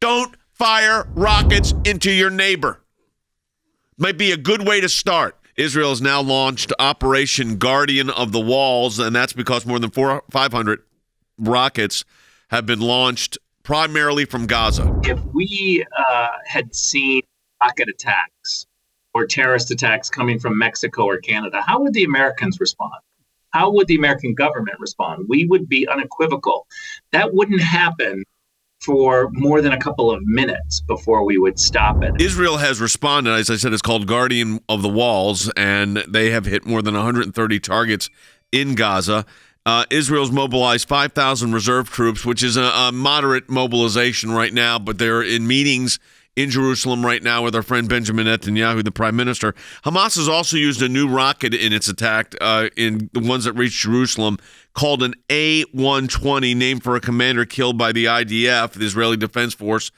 Don't fire rockets into your neighbor. Might be a good way to start. Israel has now launched Operation Guardian of the Walls, and that's because more than 500 rockets have been launched primarily from Gaza. If we had seen rocket attacks or terrorist attacks coming from Mexico or Canada, how would the Americans respond? How would the American government respond? We would be unequivocal. That wouldn't happen for more than a couple of minutes before we would stop it. Israel has responded. As I said, it's called Guardian of the Walls, and they have hit more than 130 targets in Gaza. Israel's mobilized 5,000 reserve troops, which is a moderate mobilization right now, but they're in meetings in Jerusalem right now with our friend Benjamin Netanyahu, the prime minister. Hamas has also used a new rocket in its attack, in the ones that reached Jerusalem, called an A-120, named for a commander killed by the IDF, the Israeli Defense Force,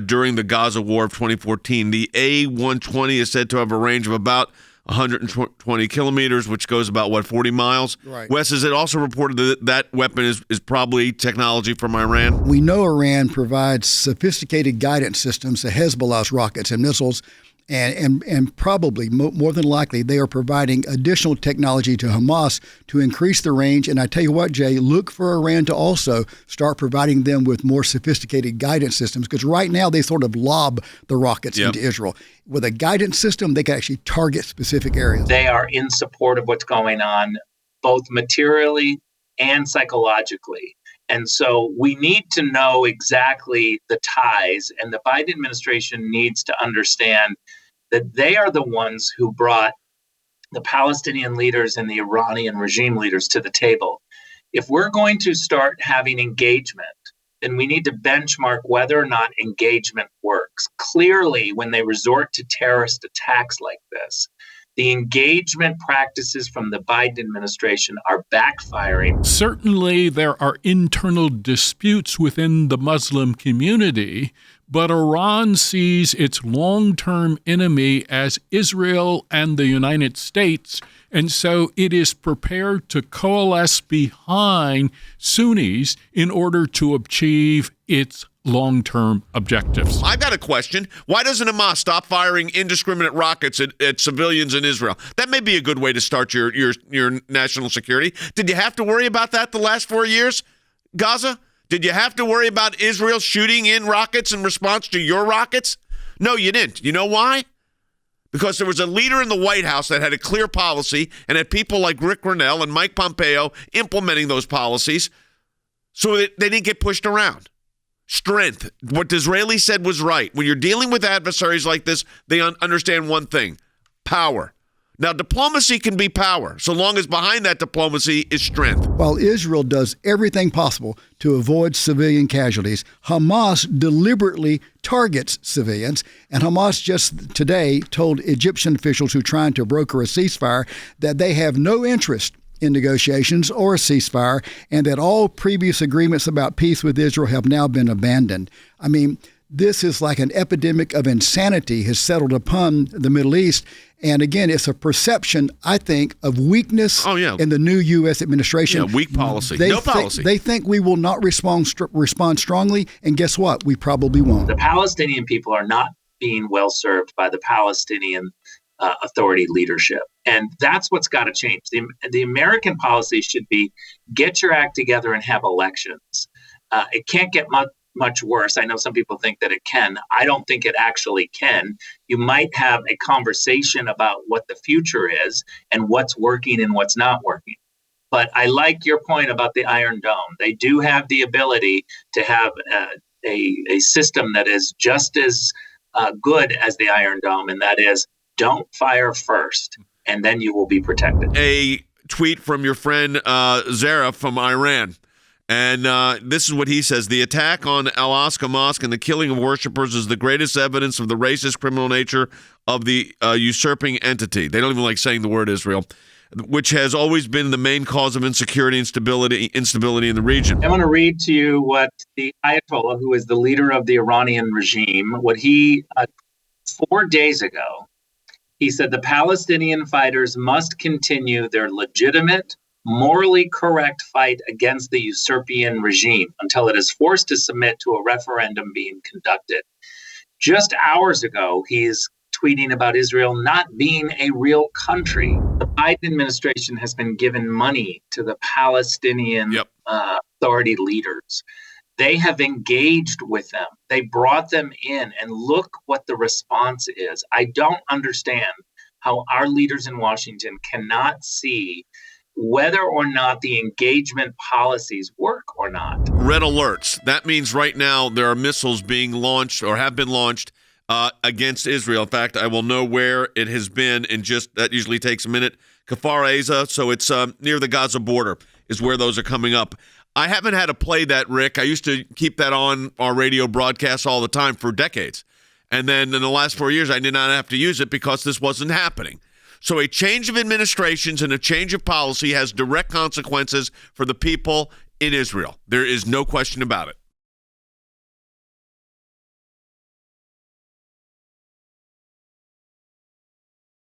during the Gaza War of 2014. The A-120 is said to have a range of about 120 kilometers, which goes about, 40 miles? Right. Wes, is it also reported that that weapon is probably technology from Iran? We know Iran provides sophisticated guidance systems to Hezbollah's rockets and missiles, and probably, more than likely, they are providing additional technology to Hamas to increase the range. And I tell you what, Jay, look for Iran to also start providing them with more sophisticated guidance systems, because right now they sort of lob the rockets into Israel. With a guidance system, they can actually target specific areas. They are in support of what's going on, both materially and psychologically. And so we need to know exactly the ties, and the Biden administration needs to understand that they are the ones who brought the Palestinian leaders and the Iranian regime leaders to the table. If we're going to start having engagement, then we need to benchmark whether or not engagement works. Clearly, when they resort to terrorist attacks like this, the engagement practices from the Biden administration are backfiring. Certainly, there are internal disputes within the Muslim community, but Iran sees its long-term enemy as Israel and the United States, and so it is prepared to coalesce behind Sunnis in order to achieve its long-term objectives. I've got a question. Why doesn't Hamas stop firing indiscriminate rockets at civilians in Israel? That may be a good way to start your national security. Did you have to worry about that the last 4 years, Gaza? Did you have to worry about Israel shooting in rockets in response to your rockets? No, you didn't. You know why? Because there was a leader in the White House that had a clear policy and had people like Rick Grenell and Mike Pompeo implementing those policies so that they didn't get pushed around. Strength. What the Israelis said was right. When you're dealing with adversaries like this, they understand one thing: power. Now, diplomacy can be power, so long as behind that diplomacy is strength. While Israel does everything possible to avoid civilian casualties, Hamas deliberately targets civilians. And Hamas just today told Egyptian officials who are trying to broker a ceasefire that they have no interest in negotiations or a ceasefire, and that all previous agreements about peace with Israel have now been abandoned. I mean, this is like an epidemic of insanity has settled upon the Middle East. And again, it's a perception, I think, of weakness in the new U.S. administration. Yeah, weak policy. No policy. They think we will not respond strongly. And guess what? We probably won't. The Palestinian people are not being well served by the Palestinian Authority leadership. And that's what's got to change. The American policy should be get your act together and have elections. It can't get much worse. I know some people think that it can. I don't think it actually can. You might have a conversation about what the future is and what's working and what's not working. But I like your point about the Iron Dome. They do have the ability to have a system that is just as good as the Iron Dome, and that is don't fire first, and then you will be protected. A tweet from your friend Zarif from Iran. And this is what he says: the attack on Al-Aqsa Mosque and the killing of worshipers is the greatest evidence of the racist, criminal nature of the usurping entity. They don't even like saying the word Israel, which has always been the main cause of insecurity and instability in the region. I want to read to you what the Ayatollah, who is the leader of the Iranian regime, what he, 4 days ago, he said the Palestinian fighters must continue their legitimate, morally correct fight against the usurpian regime until it is forced to submit to a referendum being conducted. Just hours ago, he's tweeting about Israel not being a real country. The Biden administration has been given money to the Palestinian Authority leaders. They have engaged with them. They brought them in, and look what the response is. I don't understand how our leaders in Washington cannot see whether or not the engagement policies work or not. Red alerts. That means right now there are missiles being launched or have been launched against Israel. In fact, I will know where it has been in just, that usually takes a minute. Kfar Aza, so it's near the Gaza border is where those are coming up. I haven't had to play that, Rick. I used to keep that on our radio broadcasts all the time for decades. And then in the last 4 years, I did not have to use it because this wasn't happening. So a change of administrations and a change of policy has direct consequences for the people in Israel. There is no question about it.